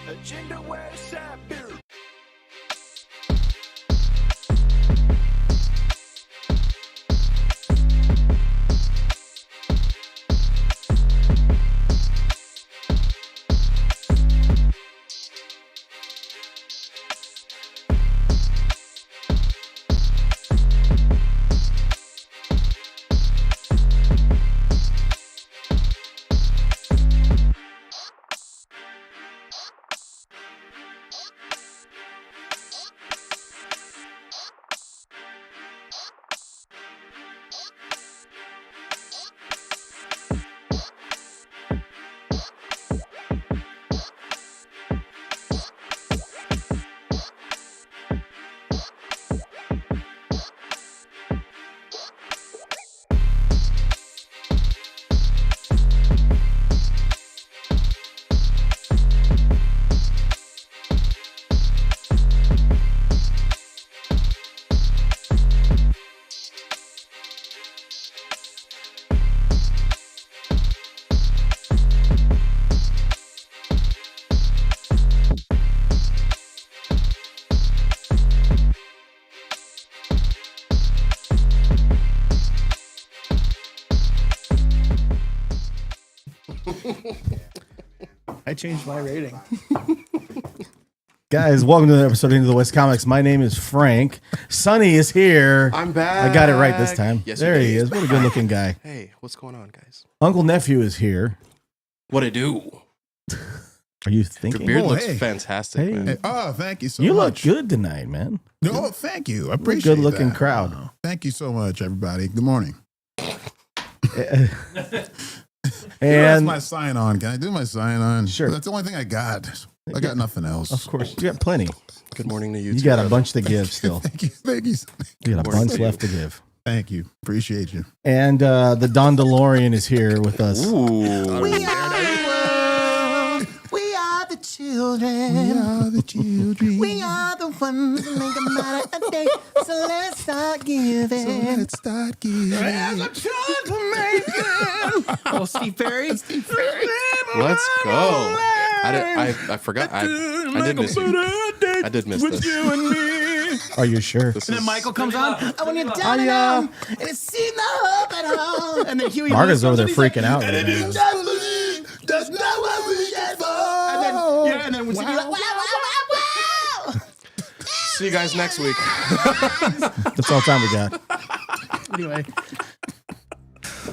Agenda West Side Beer. I changed my rating. Guys, welcome to the episode of Into the West Comics. My name is Frank. Sonny is here. I'm back. I got it right this time. Yes, there he is. What a good looking guy. Hey, what's going on, guys? Uncle Nephew is here. What I do? Are you Your thinking? beard Oh, looks hey. fantastic, Hey. man. Hey, oh, thank you so You much. look good tonight, man. No, thank you. I appreciate good looking that. crowd. Oh, thank you so much, everybody. Good morning. That's And my sign on. Can I do my sign on? Sure. That's the only thing I got. I got nothing else. of course, you got plenty. Good morning to you. You too, got a brother. bunch to give still. Thank you. Thank you. You got a Morning bunch to you. left to give. Thank you. Appreciate you. And the Don DeLorean is here with us. Ooh. We are the world. We are the children. We are the children. We are the ones that make a matter a day. So let's start giving. So let's start giving. Oh, Steve Perry. Let's go. I forgot. I did miss you. I did miss this. Are you sure? This And then is- Michael comes on. And when you're down and out, and it's seen the hope at home. And then Huey Margaret's Lewis over comes there on, he's freaking out. And right then you now. just believe that's not what we get for. like, and then we sing like, Wow, wow, wow, wow. See you guys next week. That's all the time we got. anyway.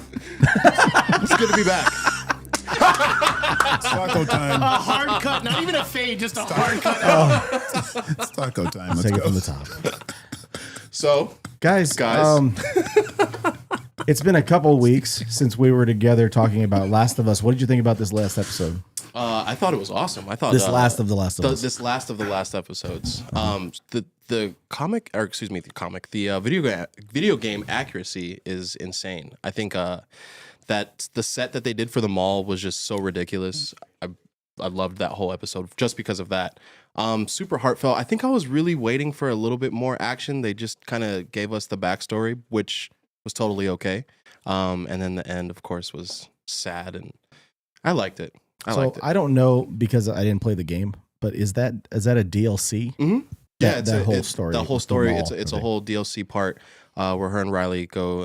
It's good to be back. It's taco time. A hard cut, not even a fade, just a hard cut. It's taco time. Let's Take it go. from the top. So, Guys, Guys. It's been a couple weeks since we were together talking about Last of Us. What did you think about this last episode? I thought it was awesome. I thought This last of the Last of Us. This last of the last episodes. The comic, or excuse me, the video game accuracy is insane. I think that the set that they did for the mall was just so ridiculous. I loved that whole episode just because of that. Super heartfelt. I think I was really waiting for a little bit more action. They just kind of gave us the backstory, which was totally okay. And then the end, of course, was sad, and I liked it. I liked it. I don't know because I didn't play the game, but is that a DLC? Mm-hmm. Yeah, That whole story. The whole with the story. mall, It's a okay. whole DLC part where her and Riley go,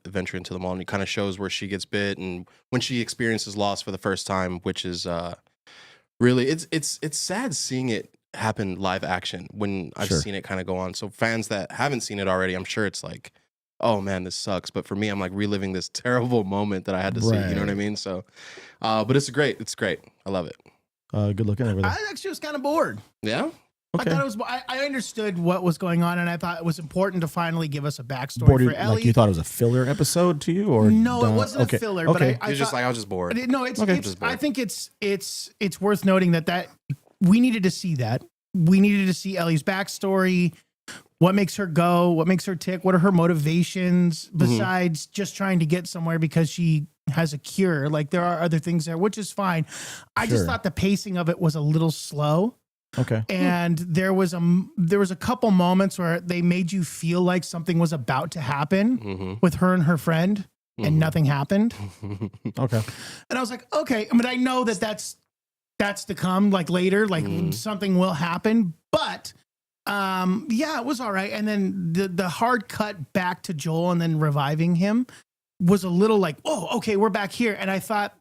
adventure into the mall, and it kind of shows where she gets bit and when she experiences loss for the first time, which is really it's sad seeing it happen live action when I've Sure. seen it kind of go on. So fans that haven't seen it already, I'm sure it's like, oh man, this sucks. But for me, I'm like reliving this terrible moment that I had to see. You know what I Right. mean? So, but it's great. It's great. I love it. Good looking over there. I actually was kind of bored. Yeah. Okay. I thought it was. I understood what was going on, and I thought it was important to finally give us a backstory Bored, for Ellie. like you thought it was a filler episode to you, or No, it don't- wasn't okay. a filler. Okay. But I You're just thought, like I was just bored. no, it's. Okay. it's Just I bored. think it's worth noting that we needed to see that. We needed to see Ellie's backstory. What makes her go? What makes her tick? What are her motivations besides just trying to get somewhere because she has a cure? Like there are other things there, which is fine. I just Sure. thought the pacing of it was a little slow. Okay. And there was a couple moments where they made you feel like something was about to happen Mm-hmm. with her and her friend, and nothing happened. Okay. And I was like, okay, but I know that that's that's to come, like later, like something will happen. But yeah, it was all right. And then the hard cut back to Joel and then reviving him was a little like, oh, okay, we're back here. And I thought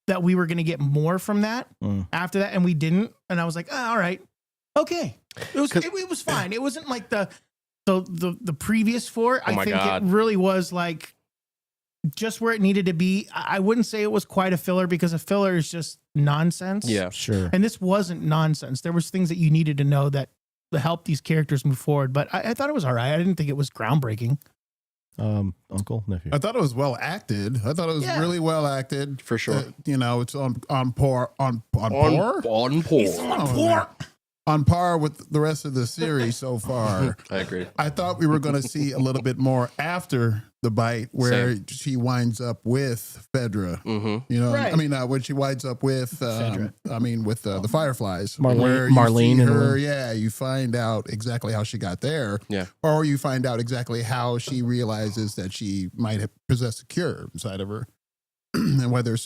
that we were going to get more from that after that, and we didn't. And I was like, all right, okay. It was fine. It wasn't like the previous 4. I think it really was like just where it needed to be. I wouldn't say it was quite a filler, because a filler is just nonsense. Yeah, Sure. And this wasn't nonsense. There was things that you needed to know that to help these characters move forward. But I thought it was all right. I didn't think it was groundbreaking. Uncle, nephew. I thought it was well acted. I thought it was really well acted. For sure. It's on par. On par. On par with the rest of the series so far. I agree. I thought we were going to see a little bit more after the bite, where she winds up with Fedra. You know, Right. I mean, when she winds up with, with the Fireflies, Marlene- where you Marlene see and her. her. Yeah, you find out exactly how she got there. Yeah. Or you find out exactly how she realizes that she might have possessed a cure inside of her. And whether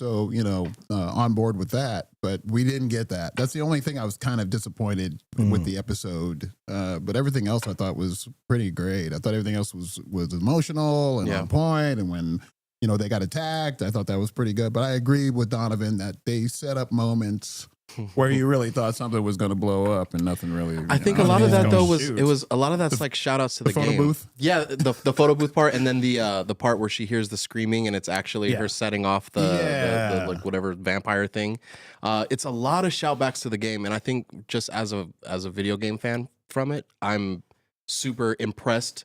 on board with that, but we didn't get that. That's the only thing I was kind of disappointed with the episode. But everything else I thought was pretty great. I thought everything else was emotional and on point. And when they got attacked, I thought that was pretty good. But I agree with Donovan that they set up moments where you really thought something was going to blow up and nothing really. I think a lot of that though was a lot of that's like shout outs to the photo game. booth? Yeah, the photo booth part, and then the part where she hears the screaming and it's actually her setting off the like whatever vampire thing. It's a lot of shoutbacks to the game, and I think just as a video game fan from it, I'm super impressed.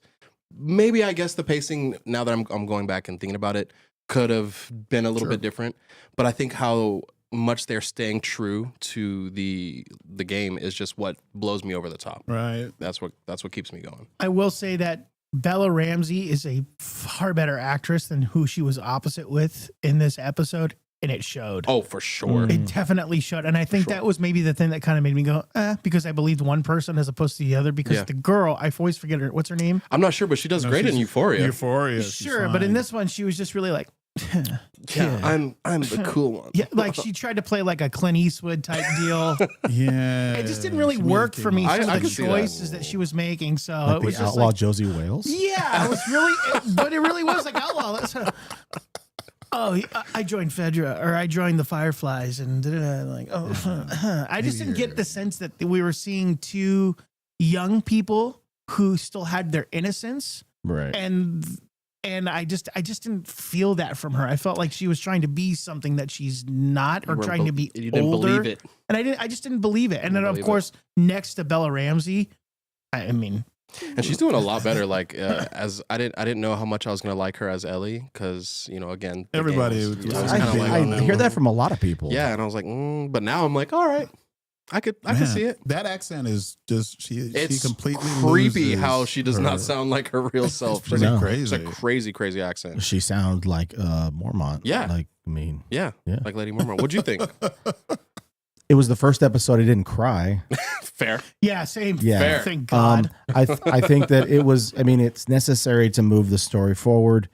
Maybe I guess the pacing, now that I'm going back and thinking about it, could have been a little bit different, but I think how much they're staying true to the game is just what blows me over the top. Right. That's what keeps me going. I will say that Bella Ramsey is a far better actress than who she was opposite with in this episode, and it showed. Oh, for sure. It definitely showed. And I think that was maybe the thing that kind of made me go, because I believed one person as opposed to the other, because the girl, I always forget her, what's her name? I'm not sure, but she does great in Euphoria. Euphoria. Sure, but in this one, she was just really like, Yeah, I'm the cool one. yeah, like she tried to play like a Clint Eastwood type deal. Yeah. It just didn't really work for me. I Some of could the see that. choices that she was making. So Like it was the just outlaw like, Josie Wales. yeah, it was really, but it really was like outlaw. That's I joined Fedra, or I joined the Fireflies, and like, I just didn't get the sense that we were seeing two young people who still had their innocence, Right. and I just didn't feel that from her. I felt like she was trying to be something that she's not, or trying to be You didn't older. believe it. And I just didn't believe it. And then of course, next to Bella Ramsey, I mean, And she's doing a lot better. Like as I didn't know how much I was gonna like her as Ellie, because again, the Everybody game was- was I kinda think- like, I oh, no. hear that from a lot of people. Yeah, and I was like, but now I'm like, all right, I could see it. That accent is just she It's completely creepy loses how she does her- not sound like her real self. It's pretty No. It's crazy. a crazy accent. She sounds like Mormont. Yeah. Like, I mean, Yeah, Yeah. like Lady Mormont. What'd you think? it was the first episode I didn't cry. Fair. yeah, same. Yeah. Fair. Thank God. I think that it was, I mean, it's necessary to move the story forward.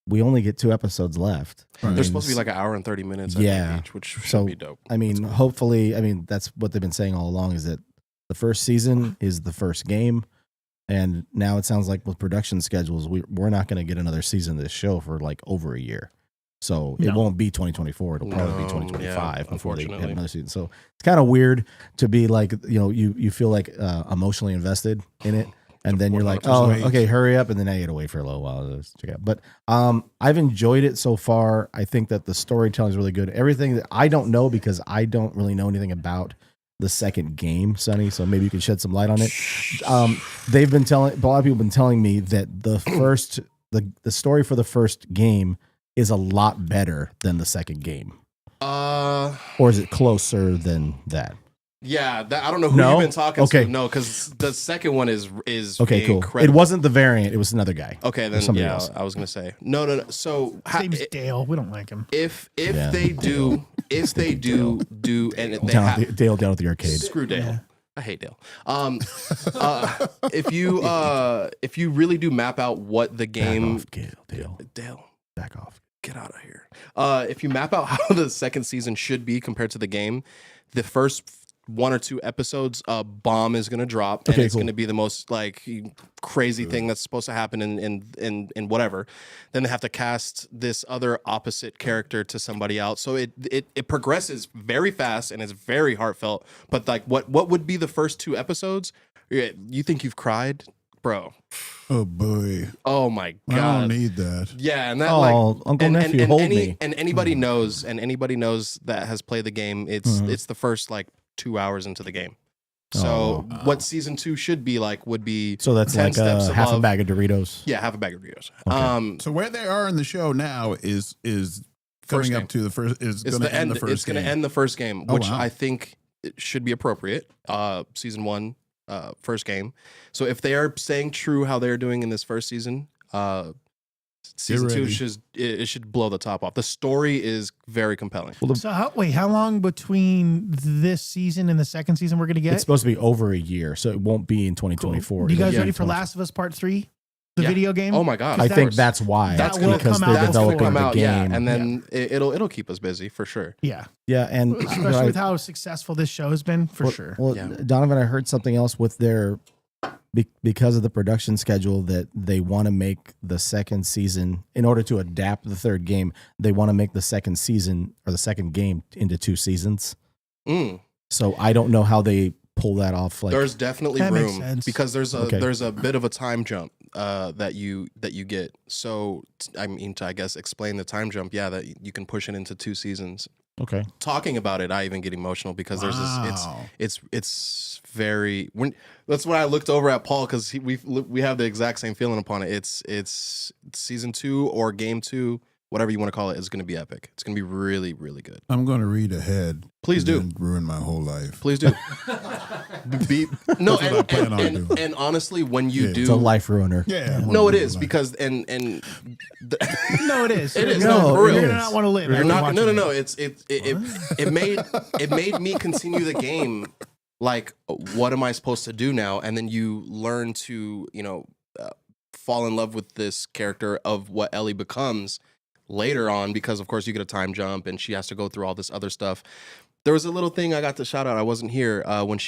We only get 2 episodes left. They're supposed to be like an hour and 30 minutes. I Yeah. think, each, which should So, be dope. I mean, hopefully, I mean, that's what they've been saying all along, is that the first season is the first game. And now it sounds like with production schedules, we're not going to get another season of this show for like over a year. So it won't be 2024. It'll probably be No, 2025 yeah, before they have unfortunately. another season. So it's kind of weird to be like, you feel like emotionally invested in it. And then you're like, oh, 100%. okay, hurry up. And then I get away for a little while to check out. But I've enjoyed it so far. I think that the storytelling is really good. Everything that I don't know, because I don't really know anything about the second game, Sonny. So maybe you can shed some light on it. They've been telling, a lot of people have been telling me that the first, the story for the first game is a lot better than the second game. Or is it closer than that? Yeah, I don't know who No? you've been talking Okay. to. No, because the second one is Okay, cool. incredible. It wasn't the variant. It was another guy. Okay, Or then somebody yeah, else. I was gonna say no. So His name's Dale. We don't like him. if Yeah. they do and they Down have at Dale down at the arcade. screw Dale. I hate Dale. If you really do map out what the Back game off, Dale. Dale Back off. Get out of here. If you map out how the second season should be compared to the game, the first 1 or 2 episodes, a bomb is going to drop, and it's going to be the most like crazy thing that's supposed to happen in whatever. Then they have to cast this other opposite character to somebody else, so it progresses very fast and it's very heartfelt. But like, what would be the first 2 episodes? You think you've cried, bro? Oh boy! Oh my god! I don't need that. Yeah, and that Uncle Nephew, hold me. And anybody knows, that has played the game. It's the first like 2 hours into the game. So what season 2 should be like would be So that's 10 like steps half a above- bag of Doritos. Yeah, half a bag of Doritos. Okay. So where they are in the show now is coming game. up to the first. Is It's going the to end end. the first. It's going to game. end the first game, Oh, which wow. I think it should be appropriate. Season 1, first game. So if they are staying true how they're doing in this first season, season 2 should blow the top off. The story is very compelling. So how long between this season and the second season we're gonna get? It's supposed to be over a year, so it won't be in 2024. You guys It'll be ready in for 20 Last of Us Part 3? The Yeah. video game? Oh my god! I That- think that's why. That's because gonna come they're out. That's gonna developing come the out, game. yeah, and then it'll keep us busy for sure. Yeah. Yeah, and Especially with how successful this show has been, for sure. Well, Yeah. Donovan, I heard something else with their because of the production schedule that they want to make the second season in order to adapt the third game. They want to make the second season or the second game into 2 seasons. Mm. So I don't know how they pull that off. Like, There's definitely That makes room sense. because there's Okay. a bit of a time jump that you get. So I mean, to I guess explain the time jump, yeah, that you can push it into 2 seasons. okay, Talking about it, I even get emotional because there's Wow. this. It's very when that's when I looked over at Paul because we have the exact same feeling upon it. It's season 2 or game 2, whatever you want to call it, is going to be epic. It's going to be really, really good. I'm going to read ahead. Please do. and ruin my whole life. Please do. Beep. No, That's what I plan on doing. and honestly, when you Yeah. do, it's a life ruiner. Yeah. no, it is because No, it is. It is. No, No, for it real. You're gonna not want to live. You're after not. watching No. it. It made me continue the game. Like, what am I supposed to do now? And then you learn to fall in love with this character of what Ellie becomes later on because of course you get a time jump and she has to go through all this other stuff. There was a little thing I got to shout out. I wasn't here when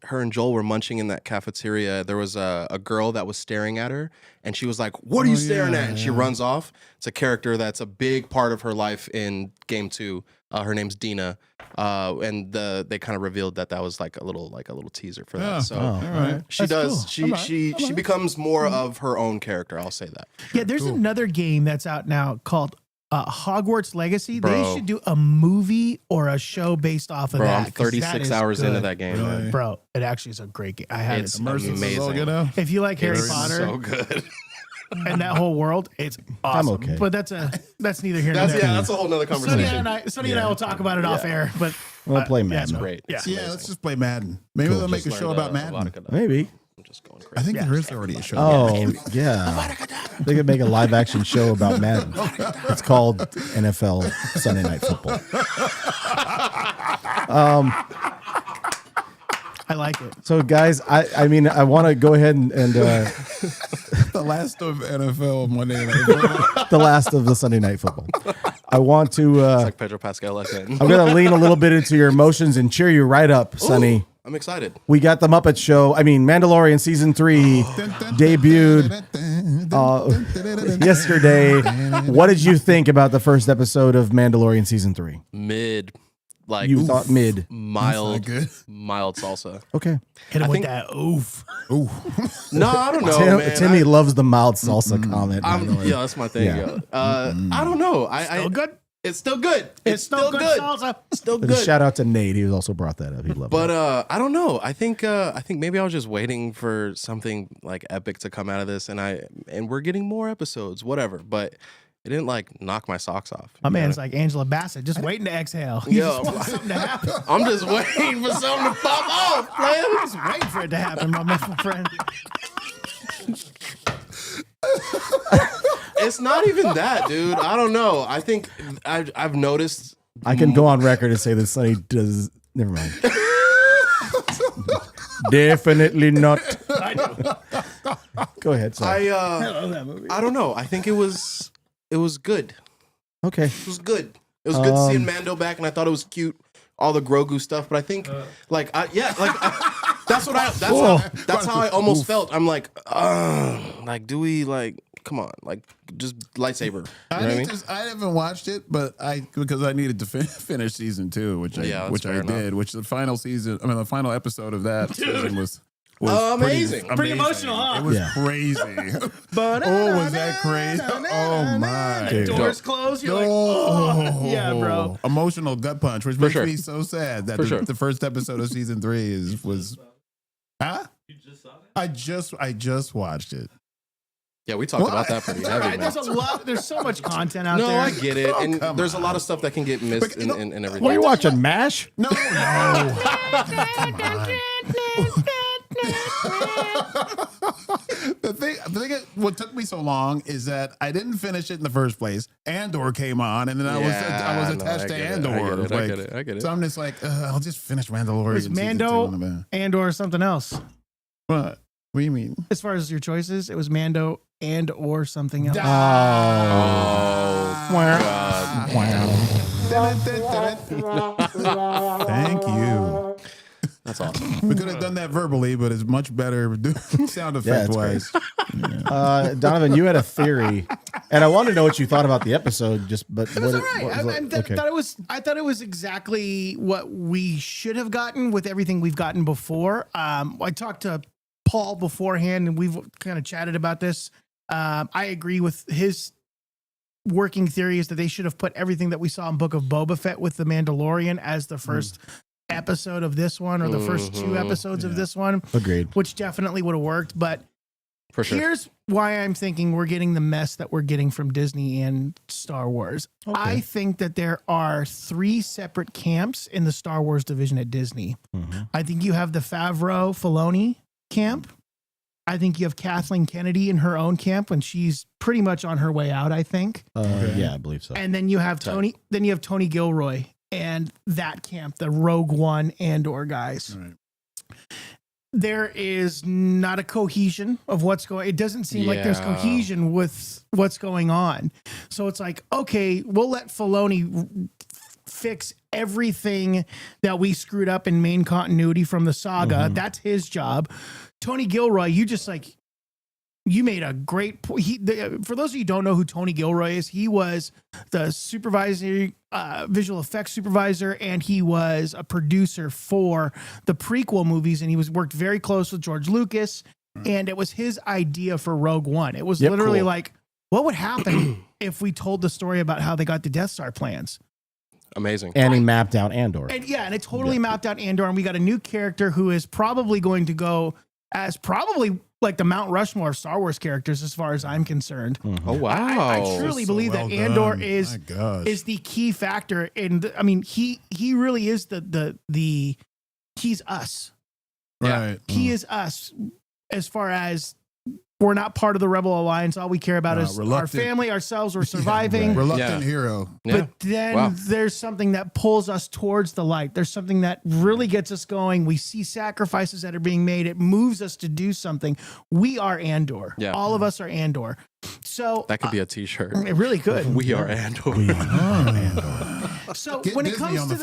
her and Joel were munching in that cafeteria. There was a girl that was staring at her, and she was like, "What are you staring at?" And she runs off. It's a character that's a big part of her life in game 2. Her name's Dina, and they kind of revealed that was like a little teaser for that. Yeah. So All right. she That's does. cool. She becomes more of her own character. I'll say that. Yeah, there's another game that's out now called Hogwarts Legacy. They Bro. should do a movie or a show based off of Bro, that. I'm 'cause that 36 is hours good. into that game. Really? Man. Bro, it actually is a great game. I had It's it. Immersive as all amazing. get out. If you like Harry It's Potter so good. and that whole world, it's awesome. okay. But that's neither here nor That's there. that's a whole nother Sonia conversation. and I will talk about it off air, but We'll play yeah, Madden. it's Great. Yeah. Yeah, let's just play Madden. Maybe they'll make a show about Madden. Maybe. I'm just going I crazy. think there is already a show. Oh yeah, they could make a live action show about Madden. It's called NFL Sunday Night Football. I like it. So guys, I mean I want to go ahead and The last of NFL Monday Night Football. the last of the Sunday Night Football. I want to. Like Pedro Pascal again. I'm gonna lean a little bit into your emotions and cheer you right up, Sonny. I'm excited. We got the Muppet Show. I mean, Mandalorian season 3 debuted yesterday. What did you think about the first episode of Mandalorian season 3? Mid, like You thought mid. mild, good. mild salsa. Okay. Hit him I with think- that oof. No, I don't know, man. Timmy loves the mild salsa comment. by the way. Yeah, that's my thing. Yeah. Yo. I don't know. Still good? It's still good. It's still good salsa. Still But a good. shout out to Nate. He also brought that up. He loved But that. I don't know. I think maybe I was just waiting for something like epic to come out of this, and we're getting more episodes, whatever. But it didn't like knock my socks off. My You man's know? like Angela Bassett, just waiting to exhale. He Yo. just wants something to happen. I'm just waiting for something to pop off, man. Just waiting for it to happen, my friend. It's not even that, dude. I don't know. I think I've noticed. I can go on record and say that Sonny does. Never mind. Definitely not. I do. Go ahead. Sorry. I love that movie. I don't know. I think it was good. Okay. It was good. It was good seeing Mando back, and I thought it was cute. All the Grogu stuff, but I think, that's how I almost felt. I'm like, do we come on, just lightsaber. You know what I mean? I haven't watched it, but because I needed to finish season 2, which I did. Which the final episode of that season was amazing. Pretty emotional, huh? It was crazy. Was that crazy? Oh my! The doors closed. You're like, yeah, bro. Emotional gut punch, which makes sure. me so sad that the first episode of season 3 was. Huh? You just saw it? I just watched it. Yeah, we talked about that pretty heavy. There's a lot. There's so much content out there. No, I get it, and there's a lot of stuff that can get missed and everything. What are you watching? MASH? No. Come on. The thing what took me so long is that I didn't finish it in the first place. Andor came on, and then I was attached to Andor. I get it. So I'm just like, I'll just finish Mandalorian. Was Mando and/or something else? What? What do you mean? As far as your choices, it was Mando and/or something else. Oh, God. Wow. Thank you. That's awesome. We could have done that verbally, but it's much better sound effect wise. Donovan, you had a theory, and I wanted to know what you thought about the episode. It was all right. I thought it was exactly what we should have gotten with everything we've gotten before. I talked to Paul beforehand, and we've kind of chatted about this. I agree with his working theory is that they should have put everything that we saw in Book of Boba Fett with the Mandalorian as the first episode of this one, or the first 2 episodes of this one. Agreed. Which definitely would have worked. But for sure. Here's why I'm thinking we're getting the mess that we're getting from Disney and Star Wars. Okay. I think that there are 3 separate camps in the Star Wars division at Disney. Mm-hmm. I think you have the Favreau Filoni camp. I think you have Kathleen Kennedy in her own camp when she's pretty much on her way out, I think. Yeah, I believe so. And then you have Tony Gilroy and that camp, the Rogue One Andor guys. Right. There is not a cohesion of what's going. It doesn't seem like there's cohesion with what's going on. So it's like, okay, we'll let Filoni fix everything that we screwed up in main continuity from the saga. Mm-hmm. That's his job. Tony Gilroy, you made a great point. For those of you who don't know who Tony Gilroy is, he was the supervisor, visual effects supervisor, and he was a producer for the prequel movies, and he worked very close with George Lucas, and it was his idea for Rogue One. It was literally like, what would happen if we told the story about how they got the Death Star plans? Amazing. And he mapped out Andor. And it totally mapped out Andor, and we got a new character who is probably going to go as probably like the Mount Rushmore of Star Wars characters, as far as I'm concerned. Oh wow! I truly believe that Andor is the key factor, and he really is he's us. Right. He is us as far as. We're not part of the Rebel Alliance. All we care about is our family, ourselves. We're surviving. Reluctant hero. But then there's something that pulls us towards the light. There's something that really gets us going. We see sacrifices that are being made. It moves us to do something. We are Andor. Yeah. All of us are Andor. So that could be a T-shirt. It really could. We are Andor. We are Andor. So when it comes to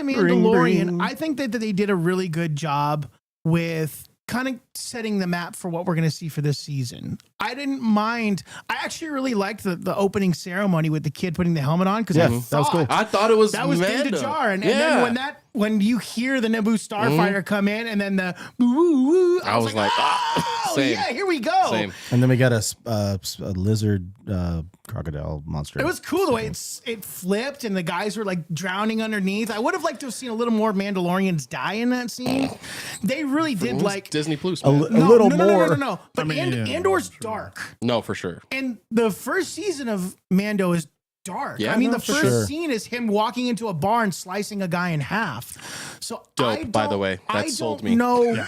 Mandalorian, I think that they did a really good job with kind of setting the map for what we're going to see for this season. I didn't mind. I actually really liked the opening ceremony with the kid putting the helmet on, because that was cool. I thought it was Din Djarin, and then when you hear the Naboo starfighter come in, and then the woo, I was like, oh, yeah, here we go. Same. And then we got a lizard crocodile monster. It was cool the way it flipped, and the guys were like drowning underneath. I would have liked to have seen a little more Mandalorians die in that scene. They really did Disney Plus. A little more. No. But Andor's dark. No, for sure. And the first season of Mando is dark. Yeah, the first scene is him walking into a bar and slicing a guy in half. So dope, by the way. That sold me. I don't know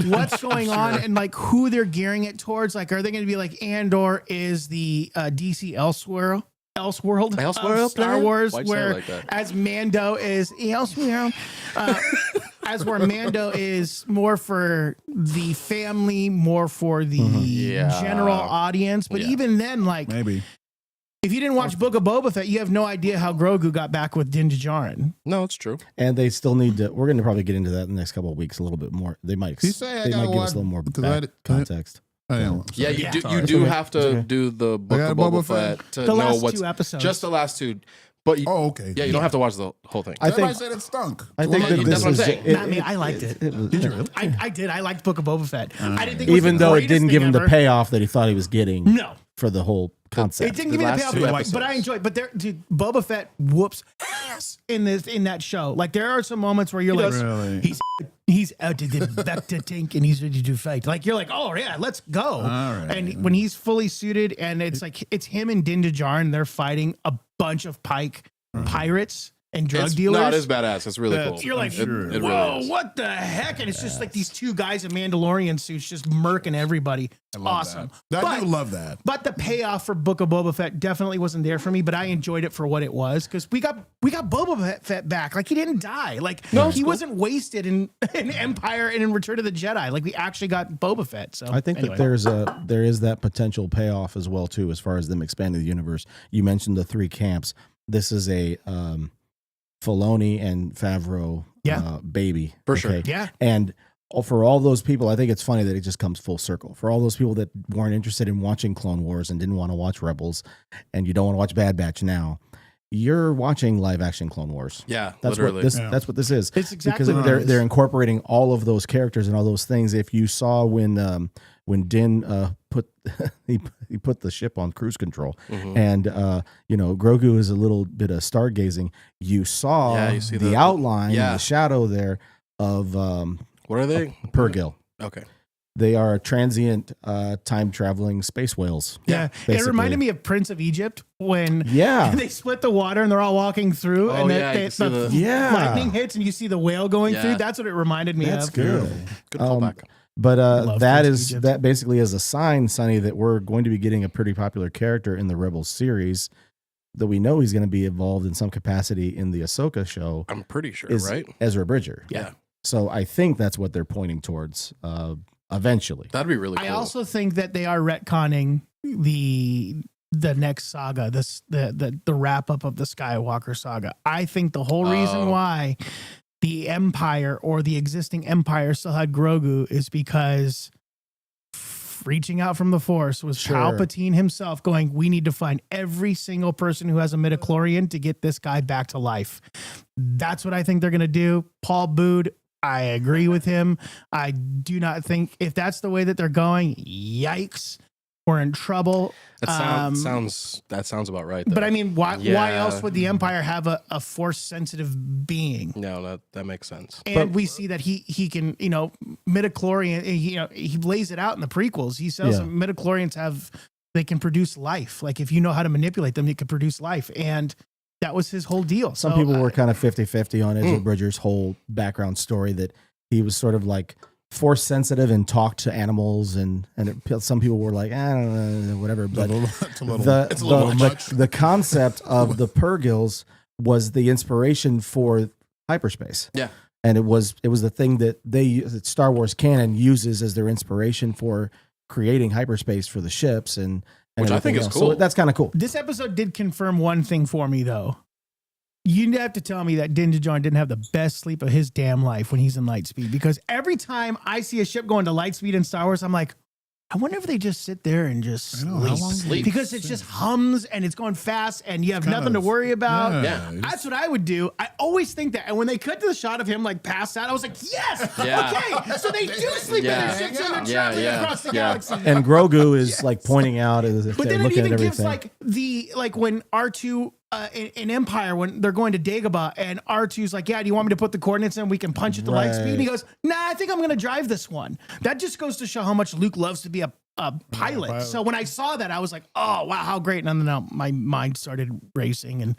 what's going on and like who they're gearing it towards. Like, are they going to be like Andor is the DC Elseworld of Star Wars, where as Mando is Elseworld, as where Mando is more for the family, more for the general audience. But even then, like maybe If you didn't watch Book of Boba Fett, you have no idea how Grogu got back with Din Djarin. No, it's true. And they still need to. We're going to probably get into that in the next couple of weeks a little bit more. They might. You say I they gotta might give us watch- a little more because context. I know. Yeah, Sorry. you Yeah. do. Sorry. You do have to do the Book got of Boba Boba Fett. Fett to The know last what's 2 episodes. just the last 2. But you, Oh, okay. yeah, you don't have to watch the whole thing. I Everybody think. said it stunk. I think Well, that that's this what I'm is. saying. Not me. I liked it. was- Did you really? I did. I liked Book of Boba Fett. I didn't think it was even the though it greatest didn't give thing him the ever. payoff that he thought he was getting No. for the whole concept. It didn't The give me the last payoff, 2 but episodes. I enjoyed. But dude, Boba Fett whoops ass in that show. Like there are some moments where you're like, Really? he's out to get back to tank and he's ready to fight. Like you're like, oh yeah, let's go. All right. And when he's fully suited, and it's like it's him and Din Djarin, they're fighting a bunch of pirates and drug dealers. No, it is badass. It's really cool. You're like, It really whoa, is. what the heck? And it's just like these 2 guys in Mandalorian suits just murking everybody. I love Awesome. That. I But- do love that. But the payoff for Book of Boba Fett definitely wasn't there for me, but I enjoyed it for what it was because we got Boba Fett back. Like he didn't die. Like he wasn't wasted in Empire and in Return of the Jedi. Like we actually got Boba Fett. So I think anyway. that there is that potential payoff as well too, as far as them expanding the universe. You mentioned the 3 camps. This is a Filoni and Favreau baby For sure. Yeah. And for all those people, I think it's funny that it just comes full circle. For all those people that weren't interested in watching Clone Wars and didn't want to watch Rebels, and you don't want to watch Bad Batch now, you're watching live action Clone Wars. Yeah, That's literally. what this. That's what this is. It's exactly because what it they're is. incorporating all of those characters and all those things. If you saw when Din put he put the ship on cruise control, Mhm. and Grogu is a little bit of stargazing. You saw Yeah, you see the the- outline, yeah. the shadow there of What are they? Purgil. Okay. They are transient time traveling space whales. Yeah. It basically. reminded me of Prince of Egypt when Yeah. they split the water and they're all walking through Oh, and yeah, you then can see the- Yeah. lightning hits and you see the whale going Yeah. through. That's what it reminded me That's of. good. Good Um, callback. But Love that Prince of is Egypt. that basically is a sign, Sonny, that we're going to be getting a pretty popular character in the Rebels series. That we know he's going to be involved in some capacity in the Ahsoka show. I'm pretty sure, Is right? Ezra Bridger. Yeah. So I think that's what they're pointing towards eventually. That'd be really cool. I also think that they are retconning the next saga, the wrap up of the Skywalker saga. I think the whole reason Oh. why the Empire or the existing Empire still had Grogu is because reaching out from the Force was Sure. Palpatine himself going, we need to find every single person who has a midichlorian to get this guy back to life. That's what I think they're going to do. Paul Bood, I agree with him. I do not think if that's the way that they're going, yikes, we're in trouble. that sounds about right. But though. I mean, why Yeah. else would the Empire have a force sensitive being? No, that makes sense. And we see that he can, midichlorian, he lays it out in the prequels. He says Yeah. midichlorians they can produce life. Like if you know how to manipulate them, they can produce life. And that was his whole deal. Some So, people were kind of 50-50 on Ezra Bridger's whole background story, that he was sort of like force sensitive and talked to animals, and some people were like, I don't know, whatever. But It's a little the much. the concept of the Purgils was the inspiration for hyperspace. Yeah. And it was the thing that that Star Wars canon uses as their inspiration for creating hyperspace for the ships and Which I everything think is else. cool. So that's kind of cool. this episode did confirm one thing for me, though. You have to tell me that Din Djarin didn't have the best sleep of his damn life when he's in Lightspeed, because every time I see a ship going to Lightspeed in Star Wars, I'm like, I wonder if they just sit there and just I know, how long Sleep. because it just hums and it's going fast and you have nothing to worry about. Yeah. That's what I would do. I always think that. And when they cut to the shot of him like passed out, I was like, yes, Yeah. okay. So they do sleep Yeah. in their ships and they're Yeah, traveling yeah, across the yeah. galaxy. And Grogu is like pointing out as if But they're then it looking even at gives everything. like when R2 in Empire, when they're going to Dagobah and R2's like, yeah, do you want me to put the coordinates in? We can punch it to light speed. And he goes, nah, I think I'm going to drive this one. That just goes to show how much Luke loves to be a pilot. pilot. So when I saw that, I was like, oh, wow, how great. And then my mind started racing. And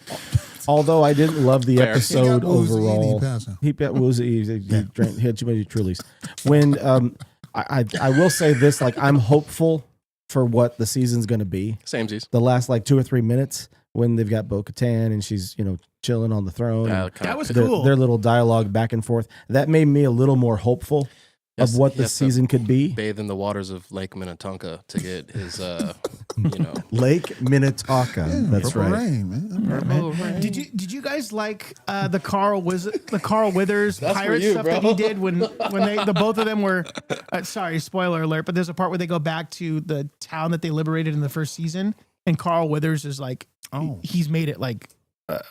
Although I didn't love the Fair. episode He got woozy and he overall. passed out. He got woozy. He had too many Trulies. When I will say this, like I'm hopeful for what the season's going to be. Samesies. The last like 2 or 3 minutes when they've got Bo-Katan and she's chilling on the throne. and that was their, cool. their little dialogue back and forth that made me a little more hopeful. of what he the has to season could be. bathe in the waters of Lake Minnetonka to get his, Lake Minnetonka. That's Purple right. Rain, man. Did you guys like the Carl Withers That's for pirate you, stuff bro. that he did when the both of them were sorry, spoiler alert, but there's a part where they go back to the town that they liberated in the first season, and Carl Withers is like, he's made it like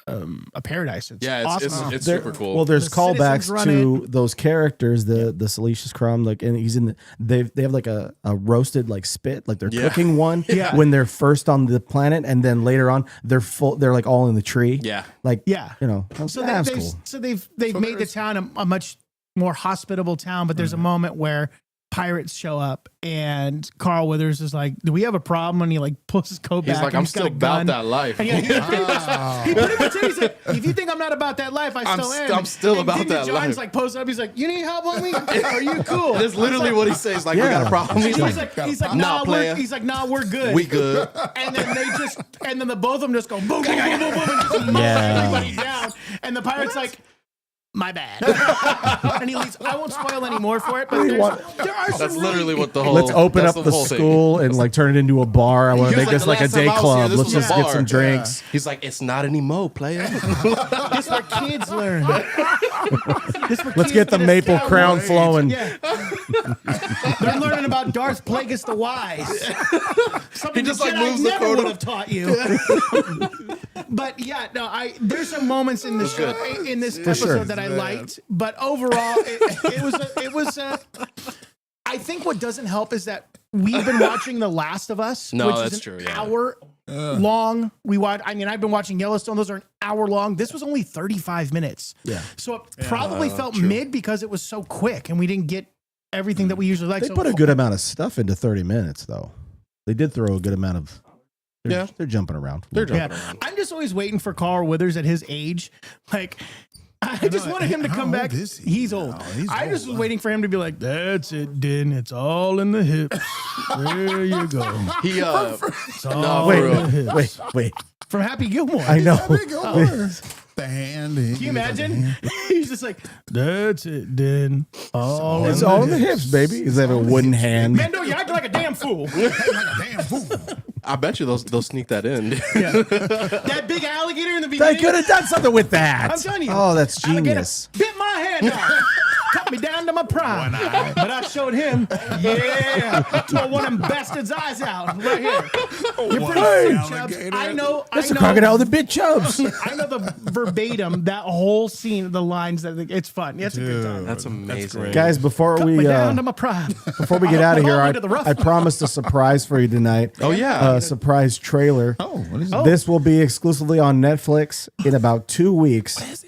a paradise. It's awesome. it's super cool. Well, there's The callbacks citizens run to those characters, the Salacious Crumb, like, and he's in. They have like a roasted like spit, like they're cooking one when they're first on the planet, and then later on they're full. They're like all in the tree. Yeah. like Yeah. you know. So that's they've cool. they've made the town a much more hospitable town, but there's a moment where pirates show up and Carl Withers is like, "Do we have a problem?" And he like pulls his coat back. He's like, and I'm he's got still a about gun. that life. And he pretty much said, he's like, if you think I'm not about that life, I still am. I'm still and about Jimmy that John's life. like posted up. He's like, "You need help, homie? Are you cool?" That's literally what he says. Like, we got a problem. He's like, Nah, nah, player. we're good. We good. And then the both of them just go boom, boom, boom, boom, boom, and just mow everybody down. And the pirate's like, my bad. And he leaves. I won't spoil any more for it, but there are some That's really literally what the whole. Let's open that's up the whole thing. school and like turn it into a bar. I want to He was make this the like a last time day I was club. here, this Let's was just a get bar. some drinks. He's like, it's not anymore, player. This is where kids learn. Let's get the maple crown flowing. Yeah. They're learning about Darth Plagueis the Wise. Something He just, the like, Jedi moves the never photo. would have taught you. But yeah, no, there's some moments in the show, in this episode sure. that I liked, but overall, it was. I think what doesn't help is that we've been watching The Last of Us, No, which that's is an true, yeah. hour long. I've been watching Yellowstone; those are an hour long. This was only 35 minutes. Yeah. So it probably felt mid because it was so quick, and we didn't get everything that we usually like. They So put a good amount of stuff into 30 minutes, though. They did throw a good amount of. They're jumping around. They're jumping Yeah. around. I'm just always waiting for Carl Withers at his age. Like, I just wanted him to How come old back. is he He's now? old. He's I just old, was huh? waiting for him to be like, "That's it, Din. It's all in the hips. There you go. He It's all No, in for the real. hips." Wait. From Happy Gilmore. I know. The hand. Can you imagine? He's just like, "That's it, Din. All It's in all the in the hips." hips, baby. Is that a wooden hand? Mando, you're acting like a damn fool. Damn fool. I bet you they'll sneak that in. That big alligator in the They beginning. could have done something with that. I'm telling you. Oh, that's Alligator genius. bit my hand off. Cut me down to my prime. But I showed him, tore one of them bastards' eyes out right here. You're pretty sick, Chubbs. alligator. I know. That's a crocodile with the big chubs. I know the verbatim, that whole scene, the lines, that it's fun. It's a good time. That's amazing. Guys, before Cut we me down to my prime. before we get out of All here, the way to the rough I promised a surprise for you tonight. Oh, yeah. A surprise trailer. Oh, what is it? This will be exclusively on Netflix in about 2 weeks.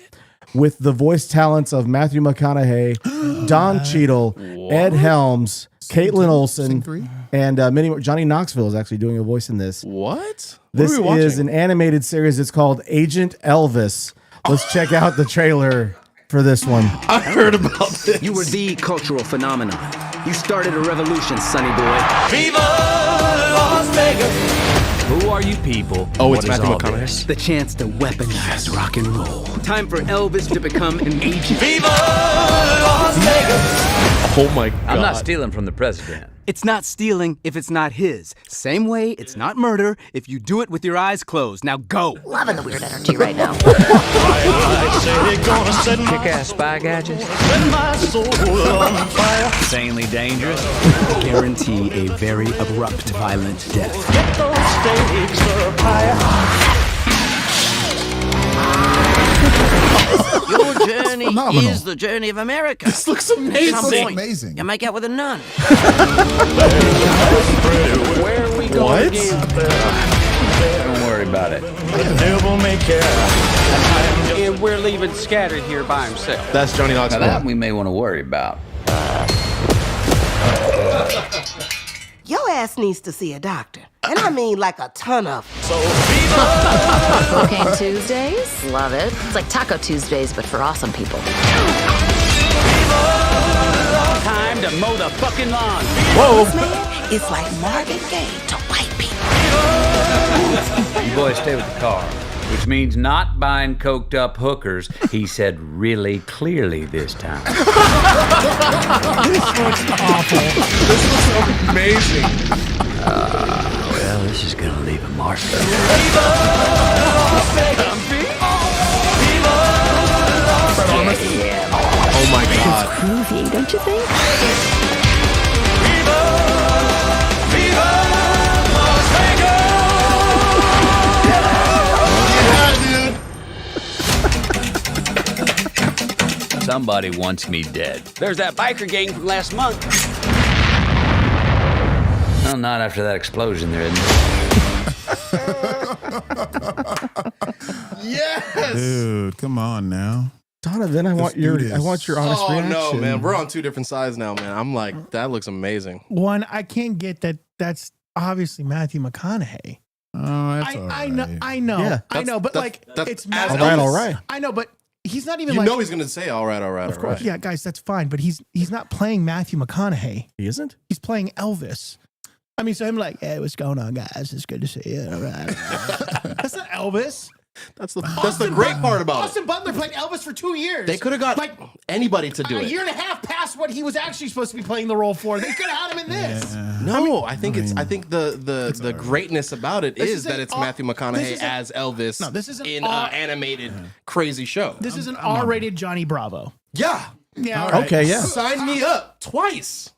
With the voice talents of Matthew McConaughey, Don Cheadle, Ed Helms, Caitlin Olsen, three? and many more. Johnny Knoxville is actually doing a voice in this. What? This What are we watching? is an animated series. It's called Agent Elvis. Let's check out the trailer for this one. I heard about this. You were the cultural phenomenon. You started a revolution, sonny boy. Viva Las Vegas. Who are you people? Oh, it's What is Matthew all McConaughey. this? The chance to weaponize rock and roll. Time for Elvis to become an agent. Viva Las Vegas. Oh my god. I'm not stealing from the president. It's not stealing if it's not his. Same way, it's not murder if you do it with your eyes closed. Now go. Loving the weird energy right now. Kick-ass spy gadgets. Insanely dangerous. Guarantee a very abrupt, violent death. Your journey phenomenal. is the journey of America. This looks amazing. Some point, amazing. You make out with a nun. Where are we going again? Don't worry about it. And we're leaving scattered here by himself. That's Johnny Now Knoxville. that we may want to worry about. Your ass needs to see a doctor. And I mean like a ton of them. Cocaine Tuesdays? Love it. It's like Taco Tuesdays, but for awesome people. Time to mow the fucking lawn. This man is like Marvin Gaye to white people. You boys stay with the car. which means not buying coked up hookers. He said really clearly this time. This looks awful. This looks amazing. Well, this is gonna leave a mark. Oh my god. Groovy, don't you think? Somebody wants me dead. There's that biker gang from last month. Well, not after that explosion there, isn't there? Yes. Dude, come on now. Donovan, I want your honest reaction. No, man. We're on 2 different sides now, man. I'm like, that looks amazing. One, I can't get that. That's obviously Matthew McConaughey. Oh, that's all right. I know, Yeah. but like that's it's as Matthew. All right. I know, but he's not even You like. know he's gonna say all right. Of course, yeah, guys, that's fine. But he's not playing Matthew McConaughey. He isn't? He's playing Elvis. I mean, so him like, hey, what's going on, guys? It's good to see you. All right. That's not Elvis. That's the great part about Austin Butler played Elvis for 2 years. it. They could have got like anybody to do a it. year and a half past what he was actually supposed to be playing the role for. They could have had him in this. No, I think the greatness about it This is is that an it's R- Matthew this McConaughey is an- as Elvis No, this is an in R- an animated crazy show. This is an R-rated Johnny Bravo. Yeah. Yeah. All right. Okay, yeah. Sign me up twice.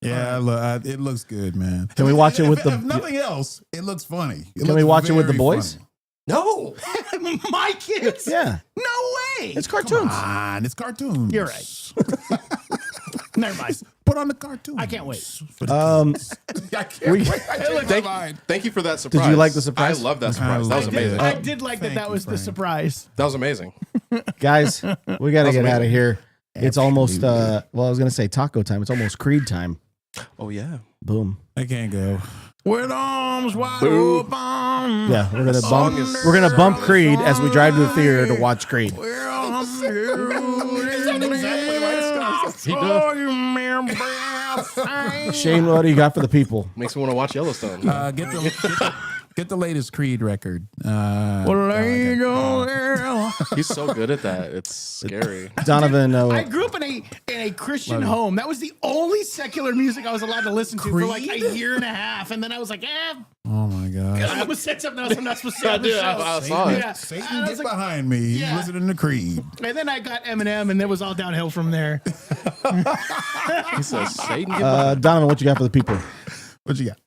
Yeah, it looks good, man. Can we watch it with the- If nothing else, it looks funny. Can we watch it with the boys? No. My kids. Yeah. No way. It's cartoons. Come on, it's cartoons. You're right. Never mind. Put on the cartoons. I can't wait. I can't wait. I changed my mind. Thank you for that surprise. Did you like the surprise? I love that surprise. That was amazing. I did like Thank that you, was the Frank. surprise. That was amazing. Guys, we got to get amazing. out of here. It's almost, well, I was going to say taco time. It's almost Creed time. Oh yeah. Boom. I can't go. With arms wide open. Yeah, we're gonna song bump. is- We're gonna bump Creed as we drive to the theater to watch Creed. He does. Shane, what do you got for the people? Makes me want to watch Yellowstone. Get the latest Creed record. He's so good at that. It's scary. Donovan, I grew up in a Christian home. That was the only secular music I was allowed to listen to for like a Creed? year and a half, and then I was like, Oh my God. I almost said something else I'm not supposed to say. I on the did. show. I saw it. Yeah. Satan, And I get was like- behind me. He's Yeah. listening to Creed. And then I got Eminem, and it was all downhill from there. He says Satan. Donovan, what you got for the people? What you got?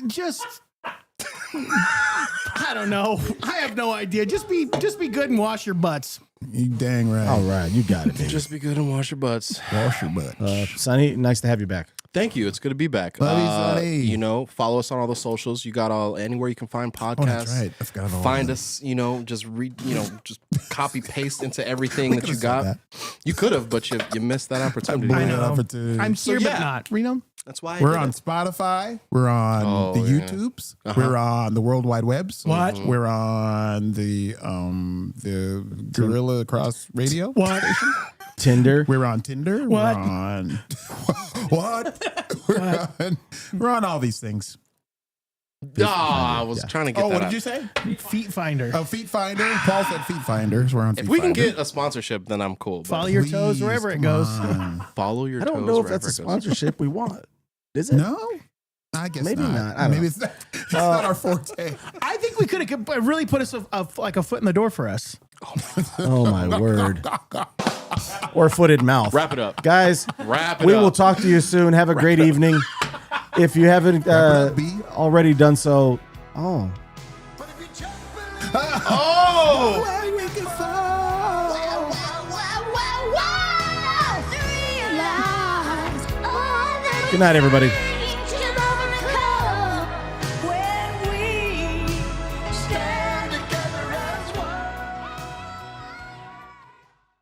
Just, I don't know. I have no idea. Just be good and wash your butts. You dang right. All right, you got it, baby. Just be good and wash your butts. Wash your butt. Sonny, nice to have you back. Thank you. It's good to be back. Love you, Sonny. You know, follow us on all the socials. You got all anywhere you can find podcasts. Oh, that's right. I forgot all Find that. us. You know, just just copy paste into everything that you could've said got. that. You could have, but you missed that opportunity. I know. Opportunity. I'm So, here, yeah. but not. Reno? That's why We're on Spotify. We're on Oh, the yeah. YouTubes. We're on the World Wide Webs. What? We're on the Gorilla Cross Radio. What? Tinder. We're on Tinder. What? We're on what? We're on all these things. I was trying to get Oh, that what out. did you say? Feet Finder. Oh, Feet Finder. Paul said Feet Finders. We're on Feet If we can Finder. get a sponsorship, then I'm cool. but Follow your toes Please, wherever it come goes. on. follow your I toes. don't know if wherever that's a it goes. sponsorship we want. Is it? No? I guess Maybe not. I don't Maybe know. it's not, it's not our forte. I think we could have really put us like a foot in the door for us. Oh my word. Or footed mouth. Wrap it up. Guys, Wrap it we up. will talk to you soon. Have a great evening. If you haven't already done so, oh. Good night, everybody.